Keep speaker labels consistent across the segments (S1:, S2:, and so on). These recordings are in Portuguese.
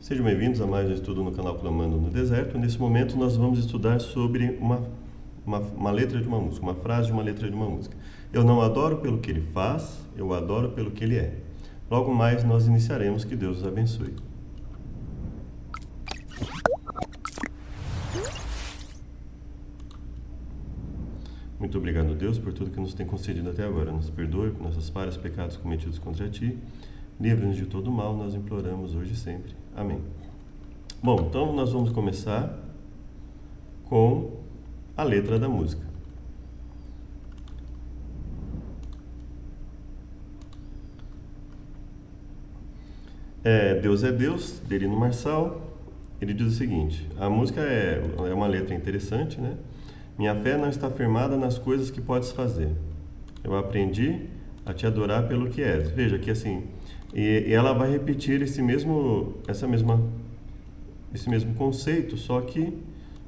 S1: Sejam bem-vindos a mais um estudo no canal Clamando no Deserto. Nesse momento nós vamos estudar sobre uma letra de uma música, uma frase de uma letra de uma música. Eu não adoro pelo que ele faz, eu adoro pelo que ele é. Logo mais nós iniciaremos, que Deus os abençoe. Muito obrigado, Deus, por tudo que nos tem concedido até agora. Nos perdoe por nossos falhas, pecados cometidos contra Ti. Livra-nos de todo mal, nós imploramos hoje e sempre. Amém. Bom, então nós vamos começar com a letra da música. Deus é Deus, Delino Marçal. Ele diz o seguinte: a música é uma letra interessante, né? Minha fé não está firmada nas coisas que podes fazer. Eu aprendi a te adorar pelo que és. Veja que assim, e ela vai repetir esse mesmo conceito, só que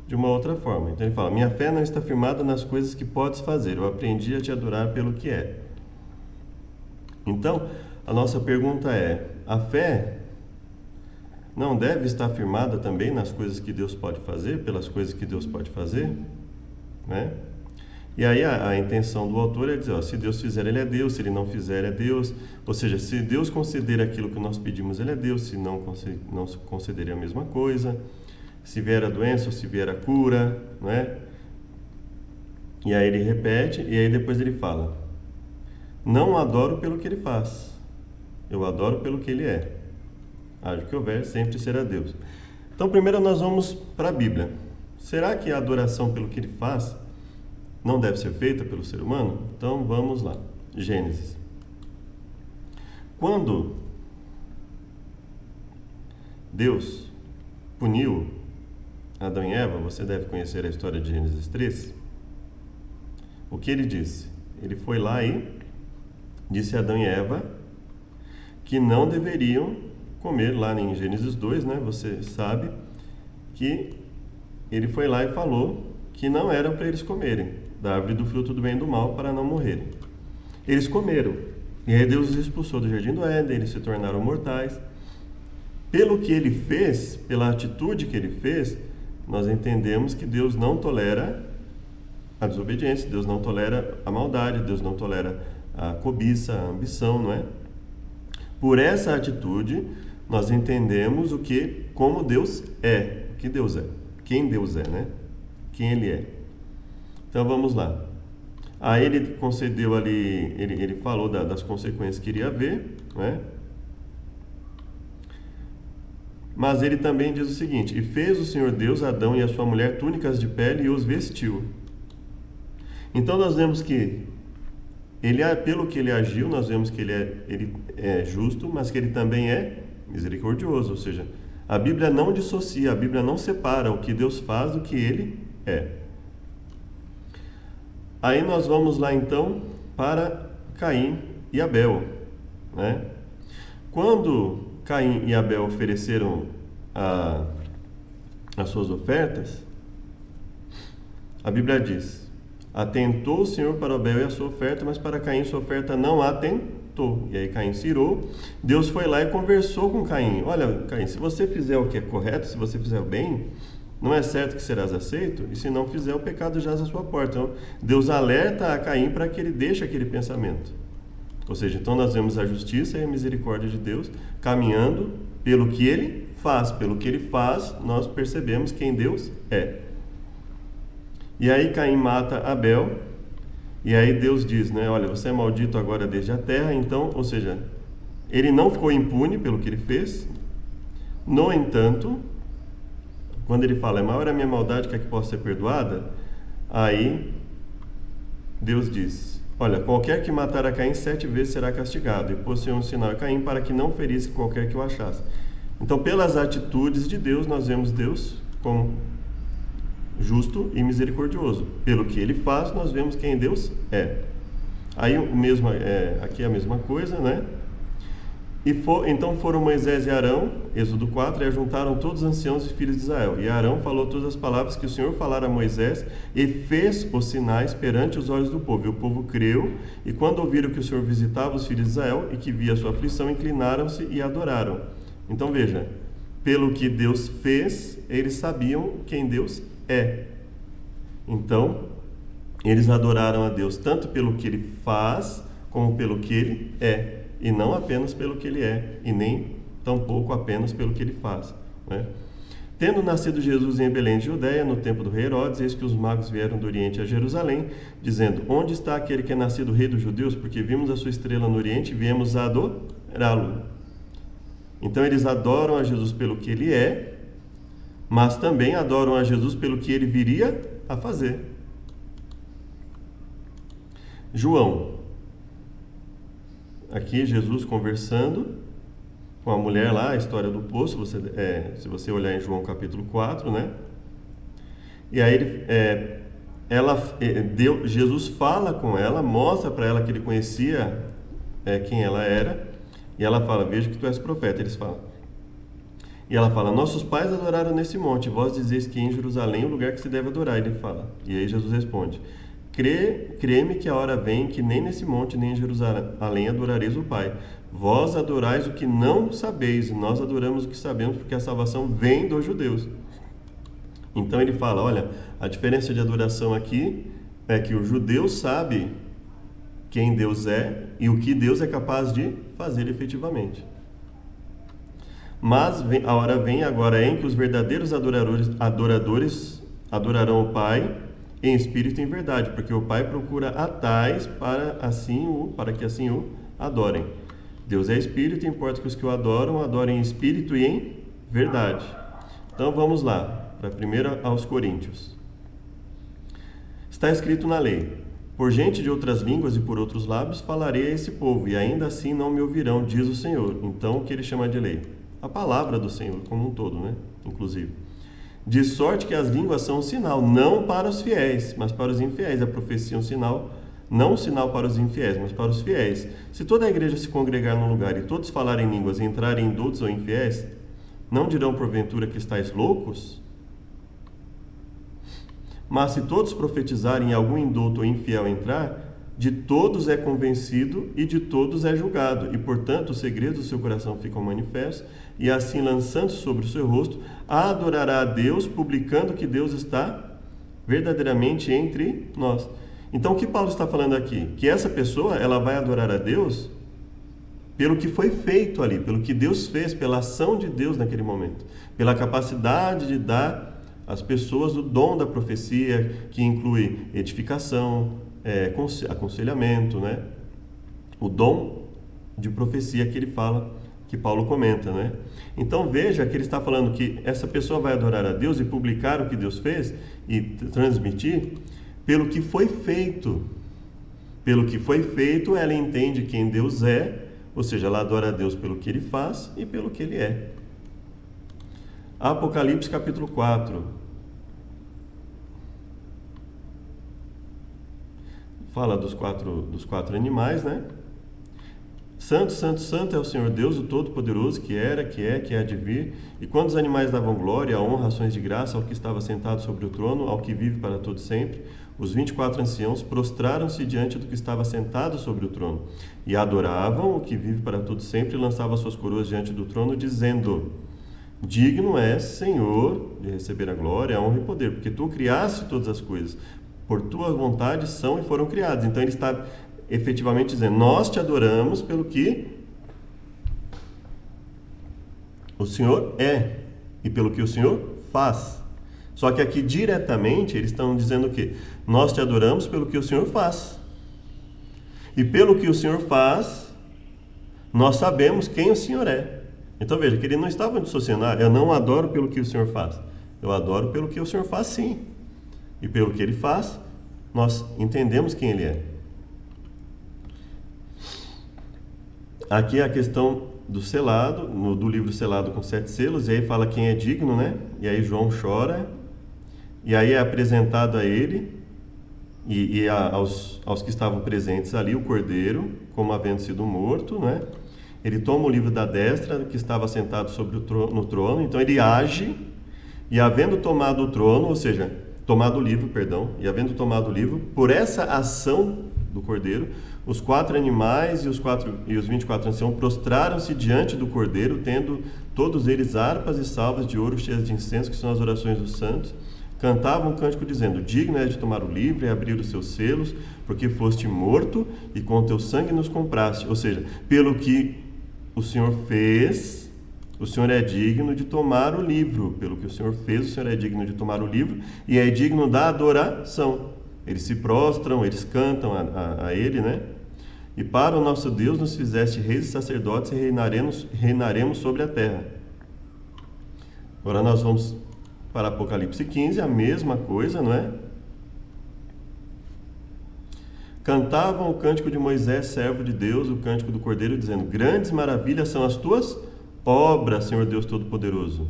S1: de uma outra forma. Então ele fala: minha fé não está firmada nas coisas que podes fazer. Eu aprendi a te adorar pelo que é. Então, a nossa pergunta é: a fé não deve estar firmada também nas coisas que Deus pode fazer, pelas coisas que Deus pode fazer? Né? E aí a intenção do autor é dizer, ó, se Deus fizer, ele é Deus, se ele não fizer, é Deus. Ou seja, se Deus conceder aquilo que nós pedimos, ele é Deus, se não conceder, é a mesma coisa. Se vier a doença ou se vier a cura, não é? E aí ele repete, e aí depois ele fala: não adoro pelo que ele faz, eu adoro pelo que ele é. Haja o que houver, sempre será Deus. Então primeiro nós vamos para a Bíblia. Será que a adoração pelo que ele faz não deve ser feita pelo ser humano? Então vamos lá. Gênesis. Quando Deus puniu Adão e Eva, você deve conhecer a história de Gênesis 3. O que ele disse? Ele foi lá e disse a Adão e Eva que não deveriam comer, lá em Gênesis 2, né? Você sabe que ele foi lá e falou que não era para eles comerem da árvore do fruto do bem e do mal para não morrerem. Eles comeram. E aí Deus os expulsou do jardim do Éden, eles se tornaram mortais. Pelo que ele fez, pela atitude que ele fez, nós entendemos que Deus não tolera a desobediência, Deus não tolera a maldade, Deus não tolera a cobiça, a ambição, não é? Por essa atitude, nós entendemos como Deus é, o que Deus é. Quem Deus é, né? Quem Ele é. Então vamos lá. Aí ele concedeu ali, ele falou das consequências que iria haver, né? Mas ele também diz o seguinte: e fez o Senhor Deus Adão e a sua mulher túnicas de pele e os vestiu. Então nós vemos que pelo que ele agiu, nós vemos que ele é justo, mas que ele também é misericordioso, ou seja, a Bíblia não dissocia, a Bíblia não separa o que Deus faz do que ele é. Aí nós vamos lá então para Caim e Abel, né? Quando Caim e Abel ofereceram as suas ofertas, a Bíblia diz: atentou o Senhor para Abel e a sua oferta, mas para Caim sua oferta não atentou. E aí Caim se irou. Deus foi lá e conversou com Caim: olha, Caim, se você fizer o que é correto, se você fizer o bem, não é certo que serás aceito, e se não fizer, o pecado jaz à sua porta. Então Deus alerta a Caim para que ele deixe aquele pensamento. Ou seja, então nós vemos a justiça e a misericórdia de Deus caminhando pelo que ele faz. Pelo que ele faz, nós percebemos quem Deus é. E aí Caim mata Abel. E aí Deus diz, né? Olha, você é maldito agora desde a terra. Então, ou seja, ele não ficou impune pelo que ele fez. No entanto, quando ele fala: é maior a minha maldade que a que possa ser perdoada, aí Deus diz: olha, qualquer que matar a Caim 7 vezes será castigado. E pôs um sinal a Caim para que não ferisse qualquer que o achasse. Então, pelas atitudes de Deus, nós vemos Deus como justo e misericordioso. Pelo que ele faz, nós vemos quem Deus é. Aí aqui é a mesma coisa, né? Então foram Moisés e Arão, Êxodo 4, e ajuntaram todos os anciãos e filhos de Israel. E Arão falou todas as palavras que o Senhor falara a Moisés e fez os sinais perante os olhos do povo. E o povo creu, e quando ouviram que o Senhor visitava os filhos de Israel e que via a sua aflição, inclinaram-se e adoraram. Então veja, pelo que Deus fez, eles sabiam quem Deus é. Então, eles adoraram a Deus tanto pelo que Ele faz, como pelo que Ele é. E não apenas pelo que Ele é, e nem tampouco apenas pelo que Ele faz, né? Tendo nascido Jesus em Belém de Judeia, no tempo do rei Herodes, eis que os magos vieram do Oriente a Jerusalém, dizendo: onde está aquele que é nascido rei dos judeus? Porque vimos a sua estrela no Oriente e viemos adorá-lo. Então eles adoram a Jesus pelo que Ele é, mas também adoram a Jesus pelo que Ele viria a fazer. João. Aqui Jesus conversando com a mulher lá, a história do poço, se você olhar em João capítulo 4, né? E aí Jesus fala com ela, mostra para ela que ele conhecia quem ela era, e ela fala: veja que tu és profeta. Eles falam. E ela fala: nossos pais adoraram nesse monte, vós dizeis que em Jerusalém é o lugar que se deve adorar. Ele fala. E aí Jesus responde: crê-me que a hora vem que nem nesse monte nem em Jerusalém adorareis o Pai. Vós adorais o que não sabeis, e nós adoramos o que sabemos, porque a salvação vem dos judeus. Então ele fala: olha, a diferença de adoração aqui é que o judeu sabe quem Deus é e o que Deus é capaz de fazer efetivamente. Mas a hora vem agora em que os verdadeiros adoradores adorarão o Pai em espírito e em verdade, porque o Pai procura a tais para que assim o adorem. Deus é espírito, importa que os que o adoram, adorem em espírito e em verdade. Então vamos lá, para 1 aos Coríntios. Está escrito na lei: por gente de outras línguas e por outros lábios falarei a esse povo, e ainda assim não me ouvirão, diz o Senhor. Então o que ele chama de lei? A palavra do Senhor como um todo, né? Inclusive. De sorte que as línguas são um sinal, não para os fiéis, mas para os infiéis. A profecia é um sinal, não um sinal para os infiéis, mas para os fiéis. Se toda a igreja se congregar num lugar e todos falarem línguas e entrarem indultos ou infiéis, não dirão porventura que estáis loucos? Mas se todos profetizarem e algum indulto ou infiel entrar, de todos é convencido e de todos é julgado. E, portanto, os segredos do seu coração ficam manifestos, e assim, lançando sobre o seu rosto, adorará a Deus, publicando que Deus está verdadeiramente entre nós. Então, o que Paulo está falando aqui? Que essa pessoa, ela vai adorar a Deus pelo que foi feito ali, pelo que Deus fez, pela ação de Deus naquele momento, pela capacidade de dar às pessoas o dom da profecia, que inclui edificação, aconselhamento, né? O dom de profecia que ele fala, que Paulo comenta, né? Então veja que ele está falando que essa pessoa vai adorar a Deus e publicar o que Deus fez e transmitir pelo que foi feito. Pelo que foi feito, ela entende quem Deus é, ou seja, ela adora a Deus pelo que Ele faz e pelo que Ele é. Apocalipse capítulo 4. Fala dos quatro animais, né? Santo, santo, santo é o Senhor Deus, o Todo-Poderoso, que era, que é, que há de vir. E quando os animais davam glória, honra, ações de graça ao que estava sentado sobre o trono, ao que vive para todo sempre, os 24 anciãos prostraram-se diante do que estava sentado sobre o trono e adoravam o que vive para todo sempre e lançavam suas coroas diante do trono, dizendo: digno és, Senhor, de receber a glória, a honra e poder, porque tu criaste todas as coisas, por tua vontade são e foram criadas. Então ele está efetivamente dizendo: nós te adoramos pelo que o Senhor é e pelo que o Senhor faz. Só que aqui diretamente eles estão dizendo o quê? Nós te adoramos pelo que o Senhor faz. E pelo que o Senhor faz, nós sabemos quem o Senhor é. Então veja que ele não estava dissociando: eu não adoro pelo que o Senhor faz. Eu adoro pelo que o Senhor faz, sim. E pelo que ele faz, nós entendemos quem ele é. Aqui é a questão do selado, do livro selado com 7 selos, e aí fala quem é digno, né? E aí João chora, e aí é apresentado a ele e aos que estavam presentes ali o cordeiro, como havendo sido morto, né? Ele toma o livro da destra, que estava sentado sobre no trono, então ele age, e havendo tomado o trono, ou seja, tomado o livro, e havendo tomado o livro, por essa ação do cordeiro, Os 4 animais e os 24 anciãos prostraram-se diante do Cordeiro, tendo todos eles harpas e salvas de ouro cheias de incenso, que são as orações dos santos. Cantavam um cântico dizendo: digno és de tomar o livro e abrir os seus selos, porque foste morto e com o teu sangue nos compraste. Ou seja, pelo que o Senhor fez, o Senhor é digno de tomar o livro. Pelo que o Senhor fez, o Senhor é digno de tomar o livro e é digno da adoração. Eles se prostram, eles cantam a Ele, né? E para o nosso Deus nos fizeste reis e sacerdotes e reinaremos sobre a terra. Agora nós vamos para Apocalipse 15, a mesma coisa, não é? Cantavam o cântico de Moisés, servo de Deus, o cântico do Cordeiro, dizendo: grandes maravilhas são as tuas obras, Senhor Deus Todo-Poderoso.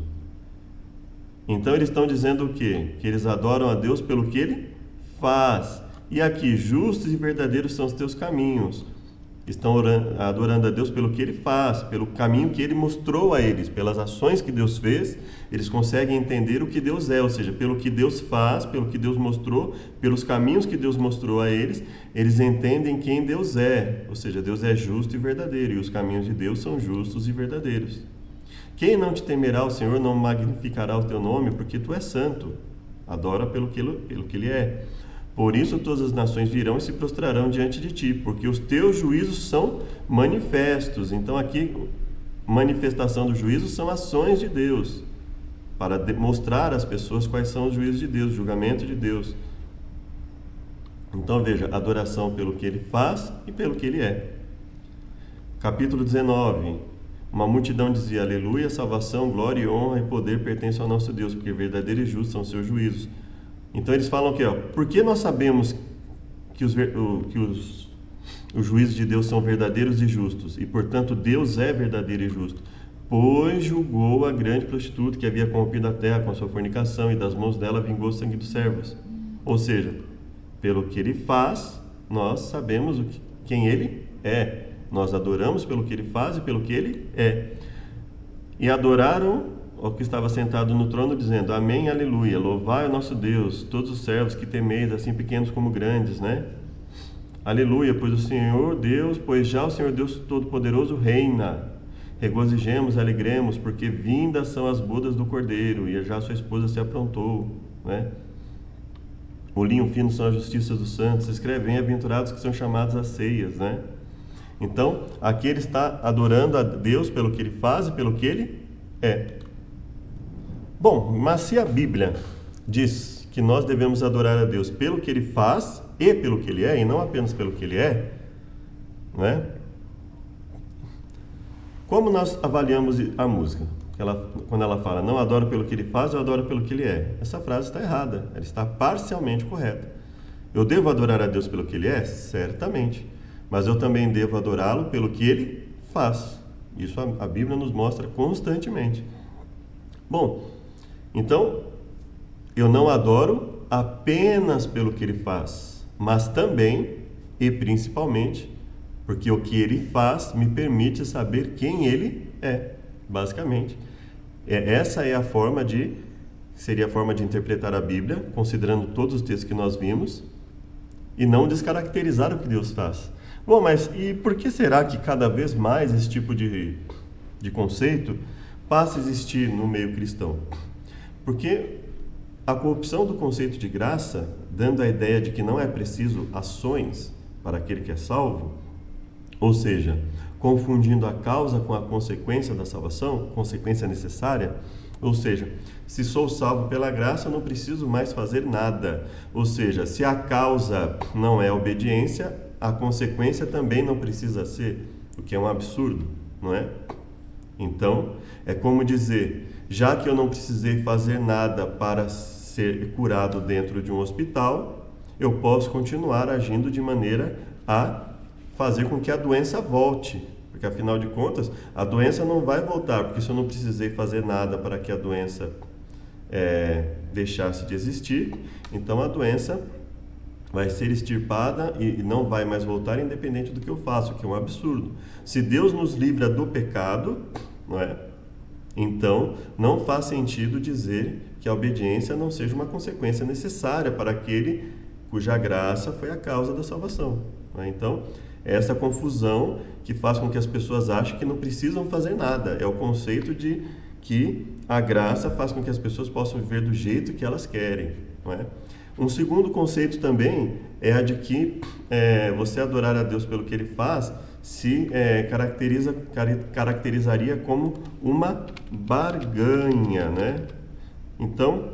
S1: Então eles estão dizendo o quê? Que eles adoram a Deus pelo que Ele faz. E aqui, justos e verdadeiros são os teus caminhos. Estão adorando a Deus pelo que Ele faz, pelo caminho que Ele mostrou a eles, pelas ações que Deus fez, eles conseguem entender o que Deus é, ou seja, pelo que Deus faz, pelo que Deus mostrou, pelos caminhos que Deus mostrou a eles, eles entendem quem Deus é, ou seja, Deus é justo e verdadeiro, e os caminhos de Deus são justos e verdadeiros. Quem não te temerá o Senhor não magnificará o teu nome, porque tu és santo. Adora pelo que Ele é. Por isso todas as nações virão e se prostrarão diante de ti, porque os teus juízos são manifestos. Então aqui, manifestação do juízo são ações de Deus, para mostrar às pessoas quais são os juízos de Deus, o julgamento de Deus. Então veja, adoração pelo que Ele faz e pelo que Ele é. Capítulo 19. Uma multidão dizia: aleluia, salvação, glória, honra e poder pertencem ao nosso Deus, porque verdadeiro e justo são os seus juízos. Então eles falam aqui, porque nós sabemos que os juízos de Deus são verdadeiros e justos, e portanto Deus é verdadeiro e justo, pois julgou a grande prostituta que havia corrompido a terra com a sua fornicação, e das mãos dela vingou o sangue dos servos. Ou seja, pelo que Ele faz, nós sabemos quem Ele é. Nós adoramos pelo que Ele faz e pelo que Ele é. E adoraram o que estava sentado no trono, dizendo: amém, aleluia, louvai o nosso Deus, todos os servos que temeis, assim pequenos como grandes, né? Aleluia, pois já o Senhor Deus Todo-Poderoso reina. Regozijemos, alegremos, porque vindas são as bodas do Cordeiro, e já sua esposa se aprontou, né? O linho fino são as justiças dos santos, escrevem aventurados que são chamados às ceias, né? Então, aqui ele está adorando a Deus pelo que Ele faz e pelo que Ele é. Bom, mas se a Bíblia diz que nós devemos adorar a Deus pelo que Ele faz e pelo que Ele é, e não apenas pelo que Ele é, né? Como nós avaliamos a música? Quando ela fala, não adoro pelo que Ele faz, eu adoro pelo que Ele é. Essa frase está errada, ela está parcialmente correta. Eu devo adorar a Deus pelo que Ele é? Certamente. Mas eu também devo adorá-lo pelo que Ele faz. Isso a Bíblia nos mostra constantemente. Bom, então, eu não adoro apenas pelo que Ele faz, mas também e principalmente porque o que Ele faz me permite saber quem Ele é, basicamente. Essa é a forma seria a forma de interpretar a Bíblia, considerando todos os textos que nós vimos, e não descaracterizar o que Deus faz. Bom, mas e por que será que cada vez mais esse tipo de conceito passa a existir no meio cristão? Porque a corrupção do conceito de graça, dando a ideia de que não é preciso ações para aquele que é salvo, ou seja, confundindo a causa com a consequência da salvação, consequência necessária, ou seja, se sou salvo pela graça, eu não preciso mais fazer nada. Ou seja, se a causa não é obediência, a consequência também não precisa ser, o que é um absurdo, não é? Então, é como dizer, já que eu não precisei fazer nada para ser curado dentro de um hospital, eu posso continuar agindo de maneira a fazer com que a doença volte. Porque, afinal de contas, a doença não vai voltar, porque se eu não precisei fazer nada para que a doença deixasse de existir, então a doença vai ser extirpada e não vai mais voltar independente do que eu faço, o que é um absurdo. Se Deus nos livra do pecado, não é? Então, não faz sentido dizer que a obediência não seja uma consequência necessária para aquele cuja graça foi a causa da salvação, não é? Então, É essa confusão que faz com que as pessoas achem que não precisam fazer nada. É o conceito de que a graça faz com que as pessoas possam viver do jeito que elas querem, não é? Um segundo conceito também é a de que você adorar a Deus pelo que Ele faz se caracterizaria como uma barganha, né? Então,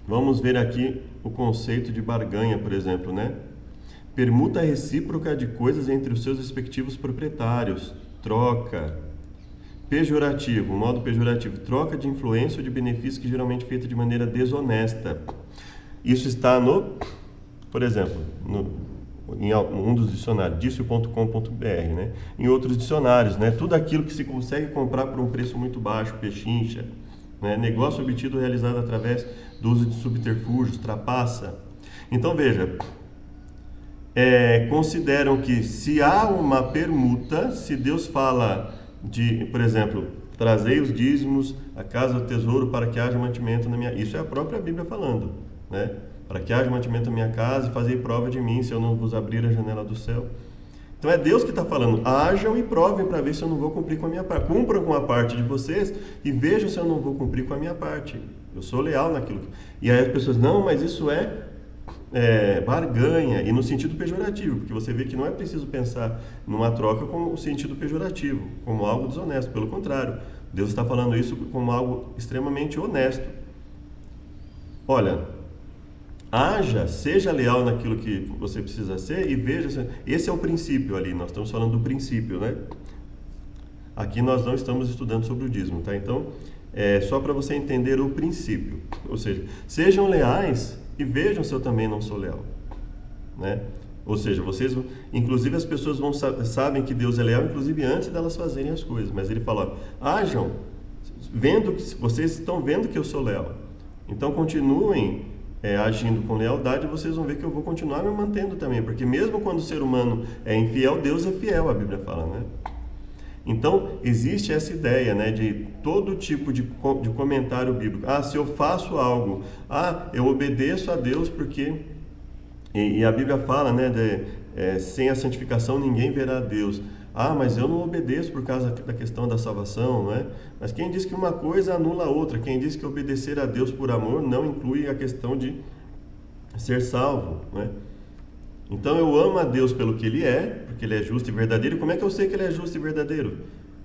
S1: vamos ver aqui o conceito de barganha, por exemplo, né? Permuta recíproca de coisas entre os seus respectivos proprietários, troca. Pejorativo, modo pejorativo, troca de influência ou de benefício que geralmente é feita de maneira desonesta. Isso está por exemplo, em um dos dicionários, dicio.com.br, né? Em outros dicionários, né? Tudo aquilo que se consegue comprar por um preço muito baixo, pechincha, né? Negócio obtido realizado através do uso de subterfúgios, trapaça. Então veja, consideram que se há uma permuta, se Deus fala de, por exemplo, trazei os dízimos à casa do tesouro para que haja mantimento na minha... Isso é a própria Bíblia falando, né? Para que haja mantimento na minha casa e fazei prova de mim se eu não vos abrir a janela do céu. Então é Deus que está falando, hajam e provem para ver se eu não vou cumprir com a minha parte. Cumpram com a parte de vocês e vejam se eu não vou cumprir com a minha parte. Eu sou leal naquilo. E aí as pessoas, não, mas isso é barganha, e no sentido pejorativo, porque você vê que não é preciso pensar numa troca com o sentido pejorativo, como algo desonesto. Pelo contrário, Deus está falando isso como algo extremamente honesto. Olha, seja leal naquilo que você precisa ser e veja, esse é o princípio ali, nós estamos falando do princípio, né? Aqui nós não estamos estudando sobre o dízimo, tá? Então, só para você entender o princípio, ou seja, sejam leais e vejam se eu também não sou leal, né? Ou seja, inclusive as pessoas sabem que Deus é leal, inclusive antes delas fazerem as coisas, mas Ele fala, hajam, vocês estão vendo que eu sou leal, então continuem agindo com lealdade, vocês vão ver que eu vou continuar me mantendo também, porque mesmo quando o ser humano é infiel, Deus é fiel, a Bíblia fala, né? Então, existe essa ideia, né, de todo tipo de comentário bíblico. Se eu faço algo, eu obedeço a Deus porque... E a Bíblia fala, né, sem a santificação ninguém verá a Deus. Mas eu não obedeço por causa da questão da salvação, não é? Mas quem diz que uma coisa anula a outra? Quem diz que obedecer a Deus por amor não inclui a questão de ser salvo, não é? Então eu amo a Deus pelo que Ele é, porque Ele é justo e verdadeiro. E como é que eu sei que Ele é justo e verdadeiro?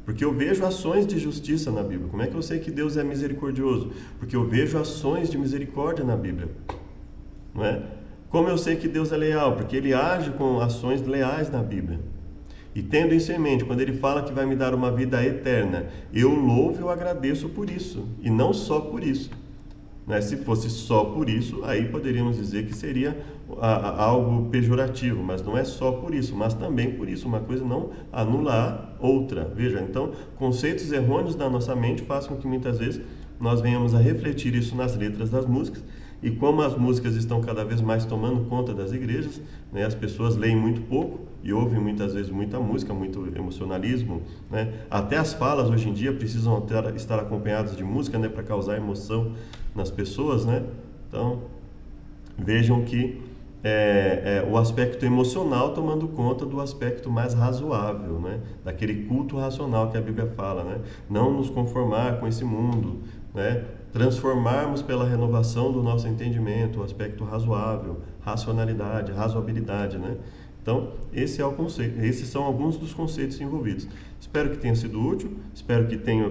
S1: Porque eu vejo ações de justiça na Bíblia. Como é que eu sei que Deus é misericordioso? Porque eu vejo ações de misericórdia na Bíblia, não é? Como eu sei que Deus é leal? Porque Ele age com ações leais na Bíblia. E tendo isso em mente, quando Ele fala que vai me dar uma vida eterna, eu louvo e eu agradeço por isso, e não só por isso. Né? Se fosse só por isso, aí poderíamos dizer que seria algo pejorativo, mas não é só por isso, mas também por isso. Uma coisa não anula a outra. Veja, então, conceitos errôneos da nossa mente fazem com que muitas vezes nós venhamos a refletir isso nas letras das músicas. E como as músicas estão cada vez mais tomando conta das igrejas, né, as pessoas leem muito pouco e ouvem muitas vezes muita música, muito emocionalismo, né? Até as falas hoje em dia precisam estar acompanhadas de música, né, para causar emoção nas pessoas, né? Então, vejam que o aspecto emocional tomando conta do aspecto mais razoável, né? Daquele culto racional que a Bíblia fala, né? Não nos conformar com esse mundo, né? Transformarmos pela renovação do nosso entendimento, o aspecto razoável, racionalidade, razoabilidade, né? Então, esse é o conceito, esses são alguns dos conceitos envolvidos. Espero que tenha sido útil, espero que tenha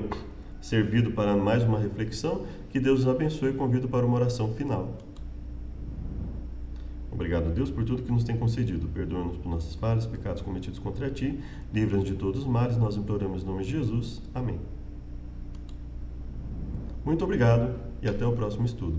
S1: servido para mais uma reflexão, que Deus os abençoe e convido para uma oração final. Obrigado a Deus por tudo que nos tem concedido. Perdoa-nos por nossas falhas, pecados cometidos contra Ti, livra-nos de todos os males, nós imploramos em nome de Jesus. Amém. Muito obrigado e até o próximo estudo.